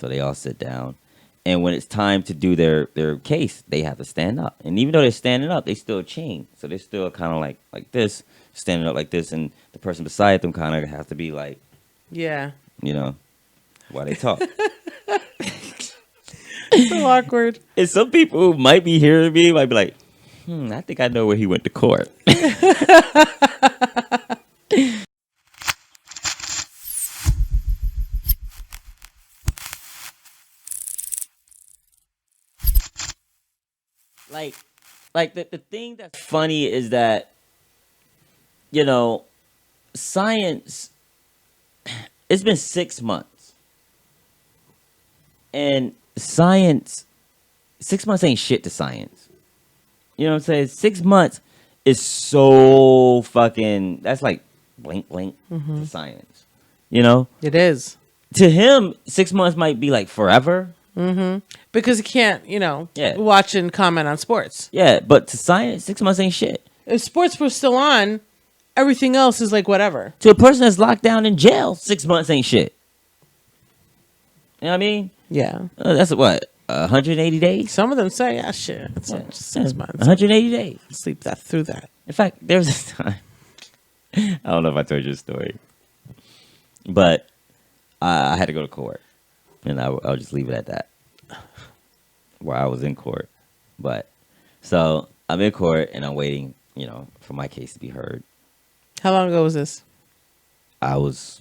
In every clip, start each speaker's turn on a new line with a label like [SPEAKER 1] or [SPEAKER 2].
[SPEAKER 1] So they all sit down. And when it's time to do their case, they have to stand up. And even though they're standing up, they still chain. So they're still kind of like this, standing up like this. And the person beside them kind of has to be like,
[SPEAKER 2] yeah,
[SPEAKER 1] while they talk.
[SPEAKER 2] So awkward.
[SPEAKER 1] And some people who might be hearing me might be like, I think I know where he went to court. Like the thing that's funny is that, science, it's been 6 months. And science, 6 months ain't shit to science. You know what I'm saying? 6 months is so fucking, that's like blink to science.
[SPEAKER 2] It is.
[SPEAKER 1] To him, 6 months might be like forever.
[SPEAKER 2] Because you can't, watch and comment on sports.
[SPEAKER 1] Yeah, but to science, 6 months ain't shit.
[SPEAKER 2] If sports were still on, everything else is like whatever.
[SPEAKER 1] To a person that's locked down in jail, 6 months ain't shit. You know what I mean?
[SPEAKER 2] Yeah.
[SPEAKER 1] That's what, 180 days?
[SPEAKER 2] Some of them say, shit, it's 6 months.
[SPEAKER 1] 180 days.
[SPEAKER 2] Sleep that through that.
[SPEAKER 1] In fact, there was this time, I don't know if I told you a story, but I had to go to court. And I'll just leave it at that. Where I was in court. But, so, I'm in court and I'm waiting, for my case to be heard.
[SPEAKER 2] How long ago was this?
[SPEAKER 1] I was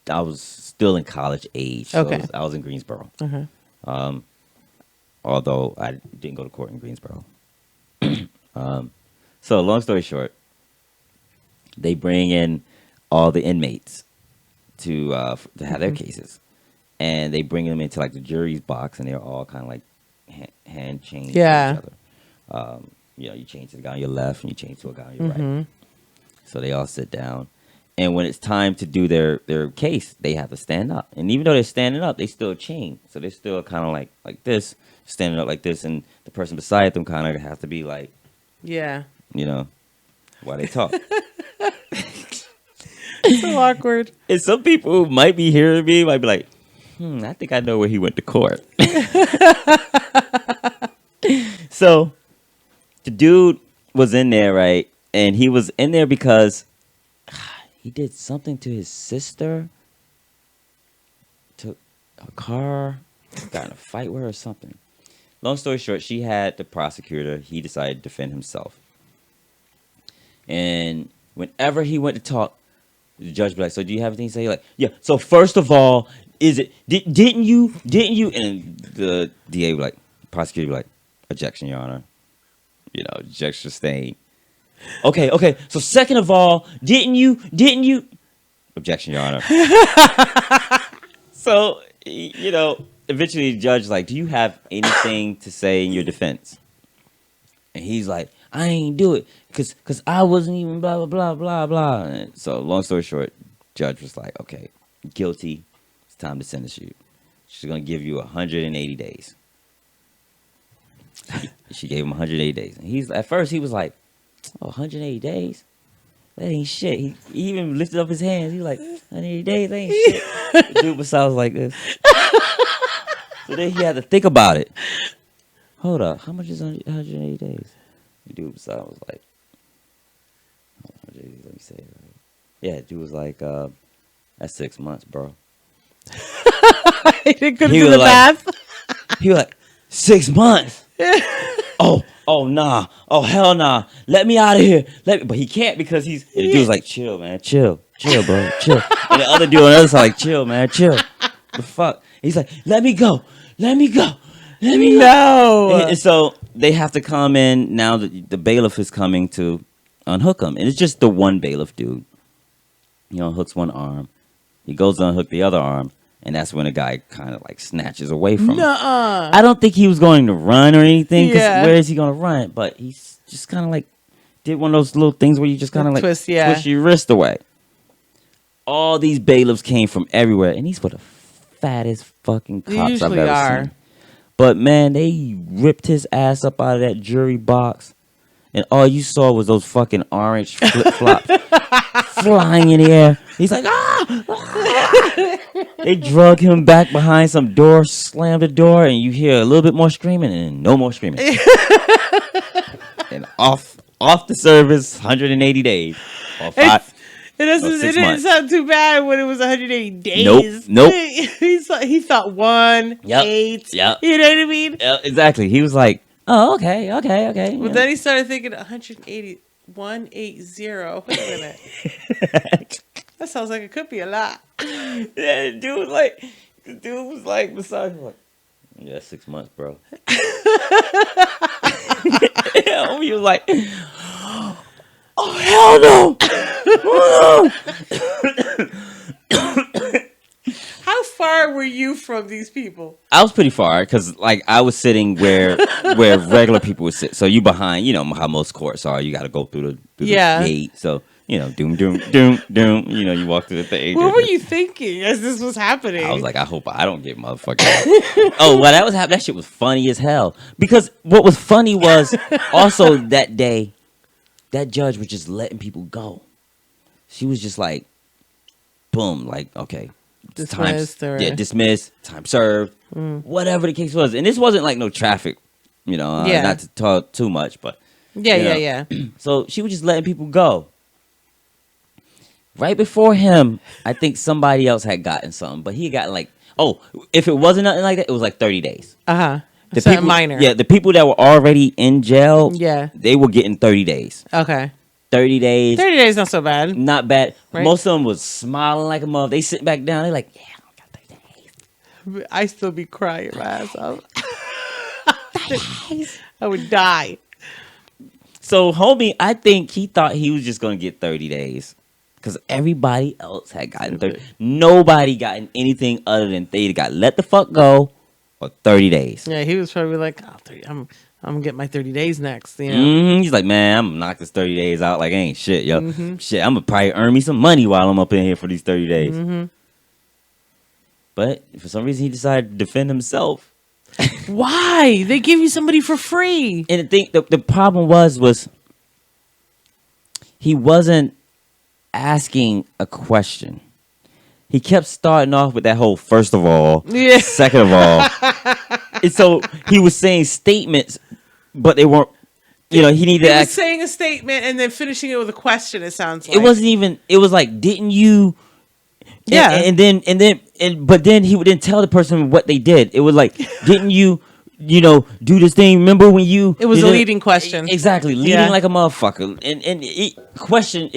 [SPEAKER 1] still in college age. So
[SPEAKER 2] Okay.
[SPEAKER 1] I was in Greensboro.
[SPEAKER 2] Uh-huh.
[SPEAKER 1] Although I didn't go to court in Greensboro. So, long story short, they bring in all the inmates to have their cases, and they bring them into like the jury's box, and they're all kind of like hand chained to each other. You change to the guy on your left, and you change to a guy on your right. So they all sit down, and when it's time to do their case, they have to stand up. And even though they're standing up, they still chain. So they're still kind of like this, standing up like this, and the person beside them kind of has to be like, while they talk.
[SPEAKER 2] So awkward.
[SPEAKER 1] And some people who might be hearing me might be like, I think I know where he went to court. So the dude was in there, right? And he was in there because he did something to his sister, took her car, got in a fight with her or something. Long story short, she had the prosecutor. He decided to defend himself. And whenever he went to talk, the judge be like, so do you have anything to say? Like, yeah. So first of all, didn't you? And the DA be like, prosecutor be like, objection, Your Honor. Objection sustained. Okay. So second of all, didn't you? Objection, Your Honor. So, eventually the judge like, do you have anything to say in your defense? And he's like, I ain't do it because I wasn't even blah, blah, blah, blah, blah. And so long story short, judge was like, okay, guilty. It's time to sentence you. She's going to give you 180 days. She gave him 180 days. And at first he was like, 180 days? That ain't shit. He even lifted up his hands. He was like, 180 days? That ain't shit. The dude beside was like this. So then he had to think about it. Hold up. How much is 180 days? The dude beside was like, let me say it right. Yeah, dude was like, that's 6 months, bro.
[SPEAKER 2] He didn't go to the bath.
[SPEAKER 1] He was like, 6 months? Oh, nah. Oh, hell nah. Let me out of here. But he can't because and the dude was like, chill, man. Chill, bro. Chill. And the other dude on the other side like, chill, man. Chill. The fuck? He's like, let me go.
[SPEAKER 2] No.
[SPEAKER 1] And so they have to come in. Now the bailiff is coming to unhook him. And it's just the one bailiff dude. Hooks one arm. He goes to unhook the other arm. And that's when the guy kind of like snatches away from him. I don't think he was going to run or anything. Yeah. Where is he going to run? But he's just kind of like did one of those little things where you just kind of like twist your wrist away. All these bailiffs came from everywhere. And these were the fattest fucking cops I've ever seen. But man, they ripped his ass up out of that jury box. And all you saw was those fucking orange flip-flops flying in the air. He's like, ah! They drug him back behind some door, slammed the door, and you hear a little bit more screaming and no more screaming. And off the service, 180 days. Or five,
[SPEAKER 2] it didn't sound too bad when it was 180 days.
[SPEAKER 1] Nope.
[SPEAKER 2] He thought 8.
[SPEAKER 1] Yep.
[SPEAKER 2] You know what I mean?
[SPEAKER 1] Yep, exactly. He was like, oh, okay.
[SPEAKER 2] But then he started thinking 180. 180. Wait a minute. That sounds like it could be a lot.
[SPEAKER 1] Yeah, the dude was like beside him, like, yeah, 6 months, bro. Yeah, he was like, oh hell no.
[SPEAKER 2] How far were you from these people?
[SPEAKER 1] I was pretty far because, like, I was sitting where regular people would sit. So you behind, you know how most courts are. You got to go through the gate. So doom. You know, you walk through the thing.
[SPEAKER 2] What were you thinking as this was happening?
[SPEAKER 1] I was like, I hope I don't get motherfucking. Oh, well, that was happening. That shit was funny as hell. Because what was funny was also that day, that judge was just letting people go. She was just like, boom, like, okay. Dismissed, time served, whatever the case was. And this wasn't like no traffic, not to talk too much, but
[SPEAKER 2] yeah.
[SPEAKER 1] So she was just letting people go. Right before him, I think somebody else had gotten something, but he got like, if it wasn't nothing like that, it was like 30 days.
[SPEAKER 2] The people, minor.
[SPEAKER 1] Yeah, the people that were already in jail, they were getting 30 days.
[SPEAKER 2] Okay.
[SPEAKER 1] 30 days.
[SPEAKER 2] 30 days, not so bad.
[SPEAKER 1] Not bad.
[SPEAKER 2] Right?
[SPEAKER 1] Most of them was smiling like a mother. They sit back down. They're like, yeah, I got 30 days.
[SPEAKER 2] I still be crying my ass off. I would die.
[SPEAKER 1] So, homie, I think he thought he was just going to get 30 days. Because everybody else had gotten 30. Nobody gotten anything other than they got let the fuck go or 30 days.
[SPEAKER 2] Yeah, he was probably like, 30, I'm gonna get my 30 days next. You know?
[SPEAKER 1] He's like, man, I'm gonna knock this 30 days out like ain't shit, yo. Shit, I'm gonna probably earn me some money while I'm up in here for these 30 days. But for some reason, he decided to defend himself.
[SPEAKER 2] Why? They give you somebody for free.
[SPEAKER 1] And the problem was he wasn't asking a question. He kept starting off with that whole first of all, second of all. And so he was saying statements, but they weren't, he needed to ask.
[SPEAKER 2] Saying a statement and then finishing it with a question, it sounds like.
[SPEAKER 1] It wasn't even, it was like, didn't you?
[SPEAKER 2] Yeah.
[SPEAKER 1] But then he would then tell the person what they did. It was like, didn't you, do this thing? Remember when you?
[SPEAKER 2] It was a leading question.
[SPEAKER 1] Exactly. Leading like a motherfucker. And question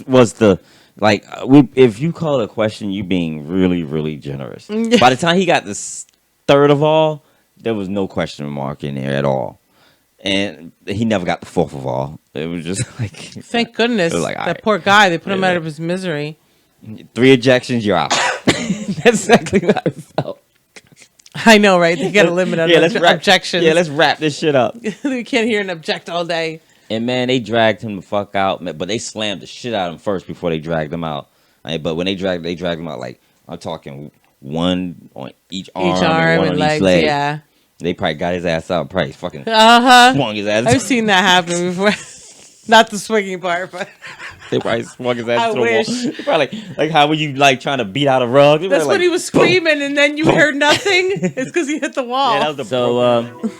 [SPEAKER 1] was the, like, if you call it a question, you being really, really generous. By the time he got this third of all, there was no question mark in there at all. And he never got the fourth of all. It was just like...
[SPEAKER 2] Thank goodness. Like, that poor guy. They put him out of his misery. 3
[SPEAKER 1] ejections, you're out. That's exactly how I felt.
[SPEAKER 2] I know, right? They got a limit on objections.
[SPEAKER 1] Yeah, let's wrap this shit up.
[SPEAKER 2] We can't hear an object all day.
[SPEAKER 1] And, man, they dragged him the fuck out. But they slammed the shit out of him first before they dragged him out. But when they dragged him out, like, I'm talking one on each arm and one on legs, each leg. Yeah. They probably got his ass out. Probably fucking swung his ass.
[SPEAKER 2] I've seen that happen before. Not the swinging part, but
[SPEAKER 1] they probably swung his ass to the wall. They probably like how were you like trying to beat out a rug?
[SPEAKER 2] That's when he was screaming, and then you heard nothing. It's because he hit the wall.
[SPEAKER 1] Yeah, that was so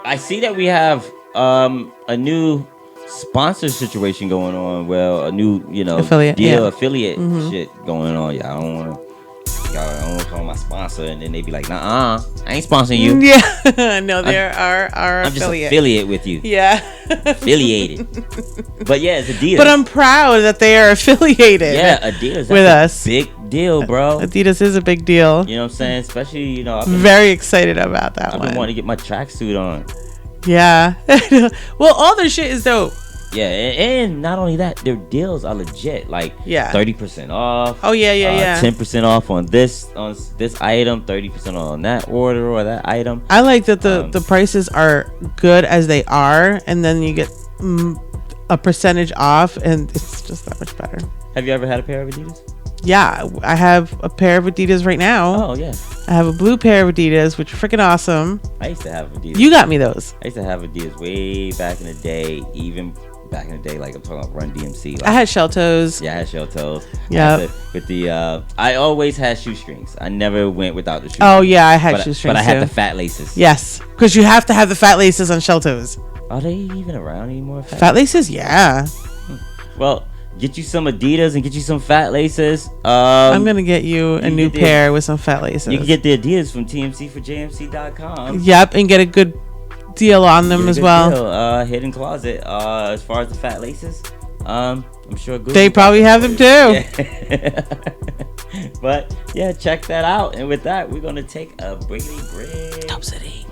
[SPEAKER 1] I see that we have a new sponsor situation going on. Well, a new affiliate shit going on. Yeah, I don't want to call my sponsor, and then they be like, "Nah, I ain't sponsoring you."
[SPEAKER 2] Yeah, no, they're our
[SPEAKER 1] I'm
[SPEAKER 2] affiliate.
[SPEAKER 1] just affiliate with you.
[SPEAKER 2] Yeah,
[SPEAKER 1] affiliated. But yeah, it's Adidas.
[SPEAKER 2] But I'm proud that they are affiliated.
[SPEAKER 1] Yeah, Adidas
[SPEAKER 2] with us.
[SPEAKER 1] Big deal, bro.
[SPEAKER 2] Adidas is a big deal.
[SPEAKER 1] You know what I'm saying? Especially
[SPEAKER 2] I've been very excited about that.
[SPEAKER 1] I've been wanting to get my tracksuit on.
[SPEAKER 2] Yeah. Well, all their shit is dope.
[SPEAKER 1] Yeah, and not only that, their deals are legit. Like 30% off.
[SPEAKER 2] Oh yeah.
[SPEAKER 1] 10% off on this item, 30% on that order or that item.
[SPEAKER 2] I like that the prices are good as they are, and then you get a percentage off, and it's just that much better.
[SPEAKER 1] Have you ever had a pair of Adidas?
[SPEAKER 2] Yeah, I have a pair of Adidas right now.
[SPEAKER 1] Oh yeah.
[SPEAKER 2] I have a blue pair of Adidas, which are freaking awesome.
[SPEAKER 1] I used to have Adidas.
[SPEAKER 2] You got me those.
[SPEAKER 1] I used to have Adidas way back in the day, even back in the day. Like I'm talking about Run DMC. Like,
[SPEAKER 2] I had shell toes.
[SPEAKER 1] Yeah, I had shell toes.
[SPEAKER 2] Yeah.
[SPEAKER 1] With the I always had shoestrings. I never went without the shoestrings.
[SPEAKER 2] Oh yeah, I had shoestrings
[SPEAKER 1] but I had
[SPEAKER 2] too.
[SPEAKER 1] the fat laces.
[SPEAKER 2] Yes, because you have to have the fat laces on shell toes.
[SPEAKER 1] Are they even around anymore?
[SPEAKER 2] Fat laces? Yeah.
[SPEAKER 1] Well, get you some Adidas and get you some fat laces.
[SPEAKER 2] I'm gonna get you a new pair with some fat laces.
[SPEAKER 1] You can get the Adidas from TMC4JMC.com.
[SPEAKER 2] Yep, and get a good deal on them as well.
[SPEAKER 1] Deal. Hidden closet. As far as the fat laces, I'm sure Google
[SPEAKER 2] they probably have them too.
[SPEAKER 1] Yeah. But yeah, check that out. And with that, we're gonna take a break.
[SPEAKER 2] Top City.